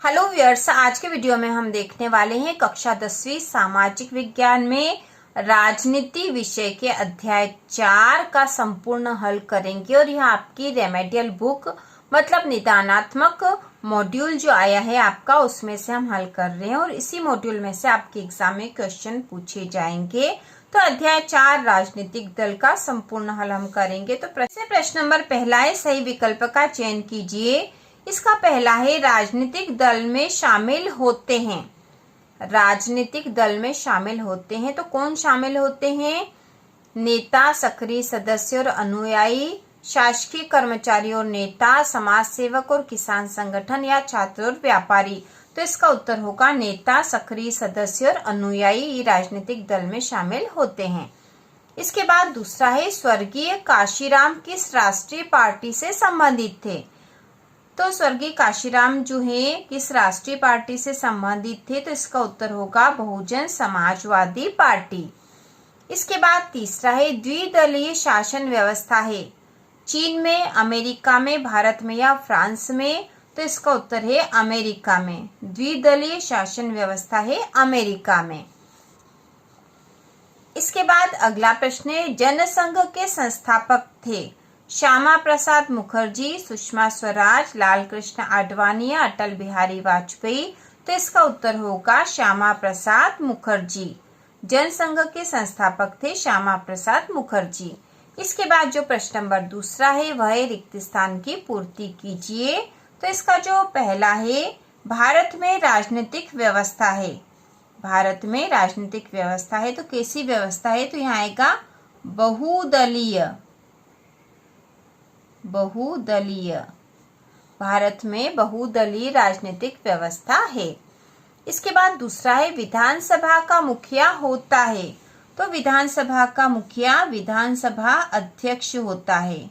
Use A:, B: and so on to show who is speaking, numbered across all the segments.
A: Hello viewers, आज के video में हम देखने वाले हैं कक्षा 10वीं सामाजिक विज्ञान में राजनीति विषय के अध्याय 4 का संपूर्ण हल करेंगे। और यह आपकी रेमेडियल बुक मतलब निदानात्मक मॉड्यूल जो आया है आपका, उसमें से हम हल कर रहे हैं और इसी मॉड्यूल में से आपके एग्जाम में क्वेश्चन पूछे जाएंगे। तो अध्याय 4 राजनीतिक दल का संपूर्ण हल हम करेंगे। तो प्रश्न नंबर पहला है, सही विकल्प का चयन कीजिए। इसका पहला है, राजनीतिक दल में शामिल होते हैं। राजनीतिक दल में शामिल होते हैं तो कौन शामिल होते हैं? नेता, सक्रिय सदस्य और अनुयायी, शासकीय कर्मचारी और नेता, समाज सेवक और किसान संगठन या छात्र और व्यापारी। तो इसका उत्तर होगा नेता, सक्रिय सदस्य और अनुयायी राजनीतिक दल में शामिल होते हैं। इसके बाद दूसरा है, स्वर्गीय काशीराम किस राष्ट्रीय पार्टी से संबंधित थे? तो स्वर्गीय काशीराम जो है किस राष्ट्रीय पार्टी से संबंधित थे? तो इसका उत्तर होगा बहुजन समाजवादी पार्टी। इसके बाद तीसरा है, द्विदलीय शासन व्यवस्था है चीन में, अमेरिका में, भारत में या फ्रांस में? तो इसका उत्तर है अमेरिका में। द्विदलीय शासन व्यवस्था है अमेरिका में। इसके बाद अगला प्रश्न है, जनसंघ के संस्थापक थे श्यामा प्रसाद मुखर्जी, सुषमा स्वराज, लाल कृष्ण आडवाणी या अटल बिहारी वाजपेयी? तो इसका उत्तर होगा श्यामा प्रसाद मुखर्जी। जनसंघ के संस्थापक थे श्यामा प्रसाद मुखर्जी। इसके बाद जो प्रश्न नंबर दूसरा है वह है, रिक्त स्थान की पूर्ति कीजिए। तो इसका जो पहला है, भारत में राजनीतिक व्यवस्था है। भारत में राजनीतिक व्यवस्था है तो कैसी व्यवस्था है? तो यहाँ आएगा बहुदलीय। बहुदलीय, भारत में बहुदलीय राजनीतिक व्यवस्था है। इसके बाद दूसरा है, विधानसभा का मुखिया होता है। तो विधानसभा का मुखिया विधानसभा अध्यक्ष होता है।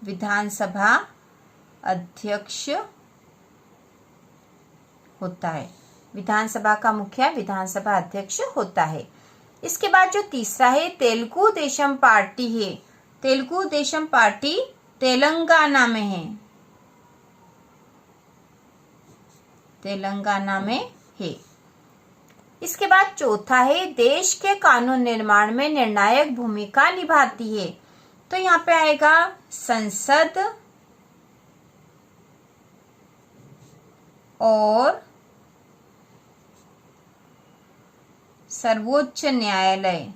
A: विधानसभा अध्यक्ष होता है। विधानसभा का मुखिया विधानसभा अध्यक्ष होता है। इसके बाद जो तीसरा है, तेलुगु देशम पार्टी है। तेलुगु देशम पार्टी तेलंगाना में है। तेलंगाना में है। इसके बाद चौथा है, देश के कानून निर्माण में निर्णायक भूमिका निभाती है। तो यहाँ पे आएगा संसद और सर्वोच्च न्यायालय।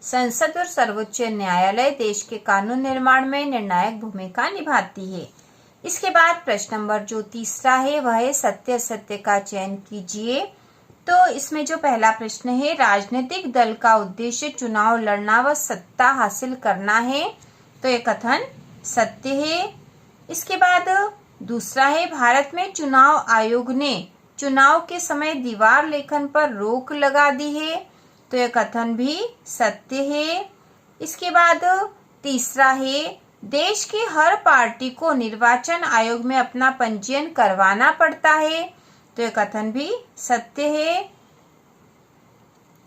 A: संसद और सर्वोच्च न्यायालय देश के कानून निर्माण में निर्णायक भूमिका निभाती है। इसके बाद प्रश्न नंबर जो तीसरा है वह है, सत्य असत्य का चयन कीजिए। तो इसमें जो पहला प्रश्न है, राजनीतिक दल का उद्देश्य चुनाव लड़ना व सत्ता हासिल करना है। तो ये कथन सत्य है। इसके बाद दूसरा है, भारत में चुनाव आयोग ने चुनाव के समय दीवार लेखन पर रोक लगा दी है। तो यह कथन भी सत्य है। इसके बाद तीसरा है, देश की हर पार्टी को निर्वाचन आयोग में अपना पंजीयन करवाना पड़ता है। तो यह कथन भी सत्य है।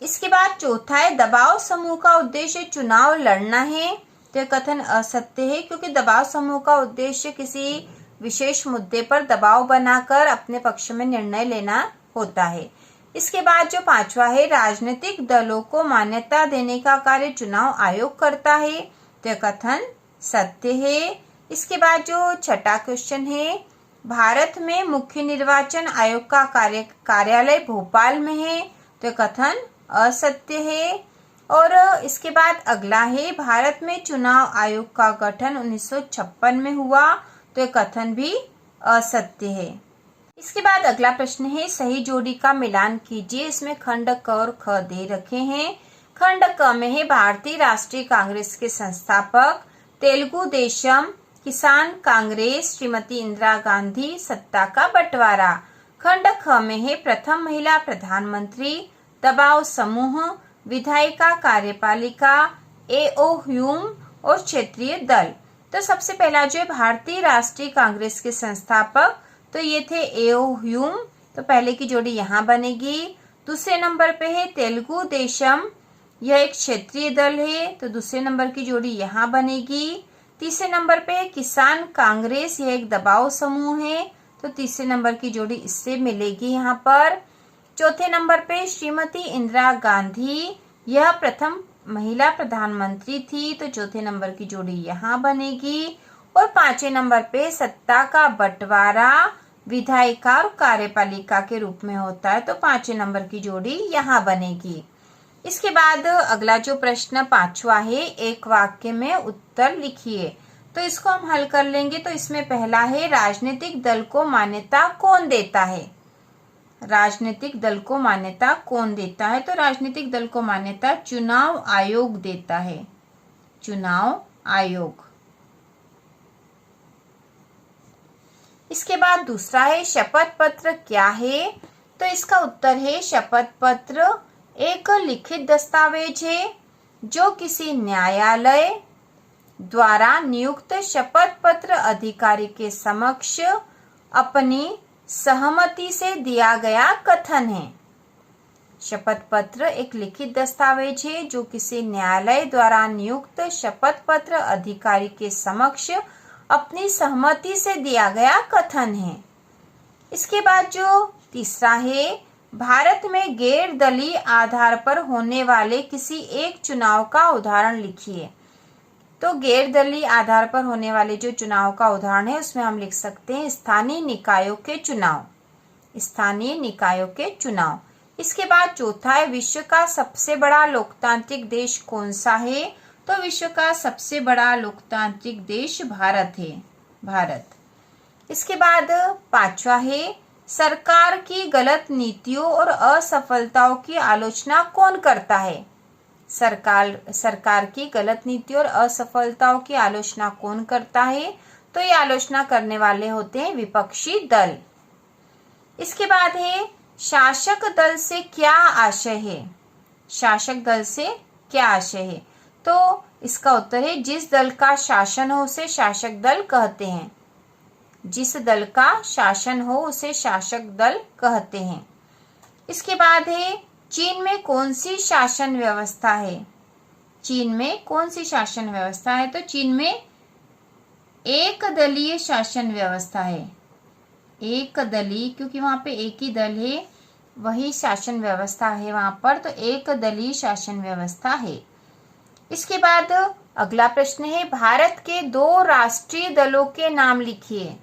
A: इसके बाद चौथा है, दबाव समूह का उद्देश्य चुनाव लड़ना है। तो यह कथन असत्य है, क्योंकि दबाव समूह का उद्देश्य किसी विशेष मुद्दे पर दबाव बनाकर अपने पक्ष में निर्णय लेना होता है। इसके बाद जो पांचवा है, राजनीतिक दलों को मान्यता देने का कार्य चुनाव आयोग करता है। तो कथन सत्य है। इसके बाद जो छठा क्वेश्चन है, भारत में मुख्य निर्वाचन आयोग का कार्यालय भोपाल में है। तो कथन असत्य है। और इसके बाद अगला है, भारत में चुनाव आयोग का गठन 1956 में हुआ। तो कथन भी असत्य है। इसके बाद अगला प्रश्न है, सही जोड़ी का मिलान कीजिए। इसमें खंड क और ख दे रखे हैं। खंड क में है, भारतीय राष्ट्रीय कांग्रेस के संस्थापक, तेलुगु देशम, किसान कांग्रेस, श्रीमती इंदिरा गांधी, सत्ता का बंटवारा। खंड ख में है, प्रथम महिला प्रधानमंत्री, दबाव समूह, विधायिका कार्यपालिका, एओ ह्यूम और क्षेत्रीय दल। तो सबसे पहला जो है, भारतीय राष्ट्रीय कांग्रेस के संस्थापक, तो ये थे एओ ह्यूम। तो पहले की जोड़ी यहाँ बनेगी। दूसरे नंबर पे है तेलुगु देशम, यह एक क्षेत्रीय दल है, तो दूसरे नंबर की जोड़ी यहाँ बनेगी। तीसरे नंबर पे किसान कांग्रेस, यह एक दबाव समूह है, तो तीसरे नंबर की जोड़ी इससे मिलेगी यहाँ पर। चौथे नंबर पे श्रीमती इंदिरा गांधी, यह प्रथम महिला प्रधानमंत्री थी, तो चौथे नंबर की जोड़ी यहाँ बनेगी। और पांचवें नंबर पे सत्ता का बंटवारा विधायिका और कार्यपालिका के रूप में होता है, तो पांचवें नंबर की जोड़ी यहाँ बनेगी। इसके बाद अगला जो प्रश्न पांचवा है, एक वाक्य में उत्तर लिखिए, तो इसको हम हल कर लेंगे। तो इसमें पहला है राजनीतिक दल को मान्यता कौन देता है। राजनीतिक दल को मान्यता कौन देता है, तो राजनीतिक दल को मान्यता चुनाव आयोग देता है, चुनाव आयोग। इसके बाद दूसरा है शपथ पत्र क्या है, तो इसका उत्तर है शपथ पत्र एक लिखित दस्तावेज है जो किसी न्यायालय द्वारा नियुक्त शपथ पत्र अधिकारी के समक्ष अपनी सहमति से दिया गया कथन है। शपथ पत्र एक लिखित दस्तावेज है जो किसी न्यायालय द्वारा नियुक्त शपथ पत्र अधिकारी के समक्ष अपनी सहमति से दिया गया कथन है। इसके बाद जो तीसरा है, भारत में गैर दलीय आधार पर होने वाले किसी एक चुनाव का उदाहरण लिखिए। तो गैर दलीय आधार पर होने वाले जो चुनाव का उदाहरण है उसमें हम लिख सकते हैं स्थानीय निकायों के चुनाव, स्थानीय निकायों के चुनाव। इसके बाद चौथा है विश्व का सबसे बड़ा लोकतांत्रिक देश कौन सा है, तो विश्व का सबसे बड़ा लोकतांत्रिक देश भारत है, भारत। इसके बाद पांचवा है सरकार की गलत नीतियों और असफलताओं की आलोचना कौन करता है। सरकार की गलत नीतियों और असफलताओं की आलोचना कौन करता है, तो ये आलोचना करने वाले होते हैं विपक्षी दल। इसके बाद है शासक दल से क्या आशय है। शासक दल से क्या आशय है, तो इसका उत्तर है जिस दल का शासन हो उसे शासक दल कहते हैं, जिस दल का शासन हो उसे शासक दल कहते हैं। इसके बाद है चीन में कौन सी शासन व्यवस्था है। चीन में कौन सी शासन व्यवस्था है, तो चीन में एक दलीय शासन व्यवस्था है, एक दलीय, क्योंकि वहां पे एक ही दल है वही शासन व्यवस्था है वहां पर, तो एक दलीय शासन व्यवस्था है। इसके बाद अगला प्रश्न है भारत के दो राष्ट्रीय दलों के नाम लिखिए।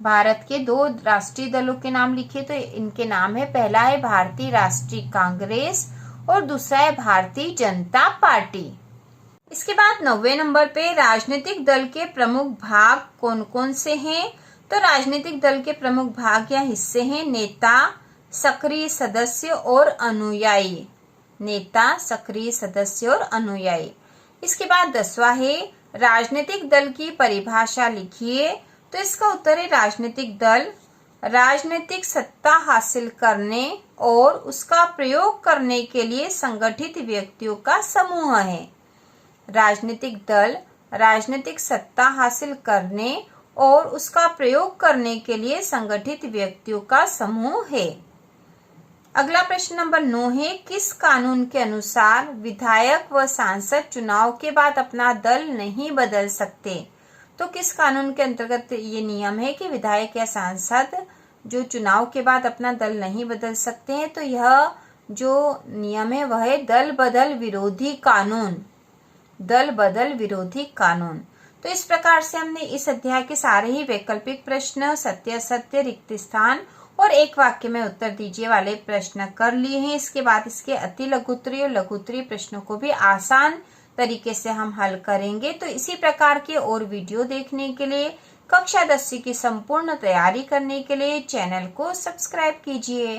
A: भारत के दो राष्ट्रीय दलों के नाम लिखिए, तो इनके नाम है, पहला है भारतीय राष्ट्रीय कांग्रेस और दूसरा है भारतीय जनता पार्टी। इसके बाद 9वें नंबर पे राजनीतिक दल के प्रमुख भाग कौन कौन से हैं, तो राजनीतिक दल के प्रमुख भाग या हिस्से हैं नेता, सक्रिय सदस्य और अनुयायी, नेता, सक्रिय सदस्य और अनुयायी। इसके बाद 10वां है राजनीतिक दल की परिभाषा लिखिए, तो इसका उत्तर है राजनीतिक दल राजनीतिक सत्ता हासिल करने और उसका प्रयोग करने के लिए संगठित व्यक्तियों का समूह है। राजनीतिक दल राजनीतिक सत्ता हासिल करने और उसका प्रयोग करने के लिए संगठित व्यक्तियों का समूह है। अगला प्रश्न नंबर 9 है किस कानून के अनुसार विधायक व सांसद चुनाव के बाद अपना दल नहीं बदल सकते, तो किस कानून के अंतर्गत ये नियम है कि विधायक या सांसद जो चुनाव के बाद अपना दल नहीं बदल सकते हैं, तो यह जो नियम है वह है दल बदल विरोधी कानून, दल बदल विरोधी कानून। तो इस प्रकार से हमने इस अध्याय के सारे ही वैकल्पिक प्रश्न, सत्य असत्य, रिक्त स्थान और एक वाक्य में उत्तर दीजिए वाले प्रश्न कर लिए हैं। इसके बाद इसके अति लघुत्तरी और लघुत्तरी प्रश्नों को भी आसान तरीके से हम हल करेंगे। तो इसी प्रकार के और वीडियो देखने के लिए, कक्षा 10वीं की संपूर्ण तैयारी करने के लिए चैनल को सब्सक्राइब कीजिए।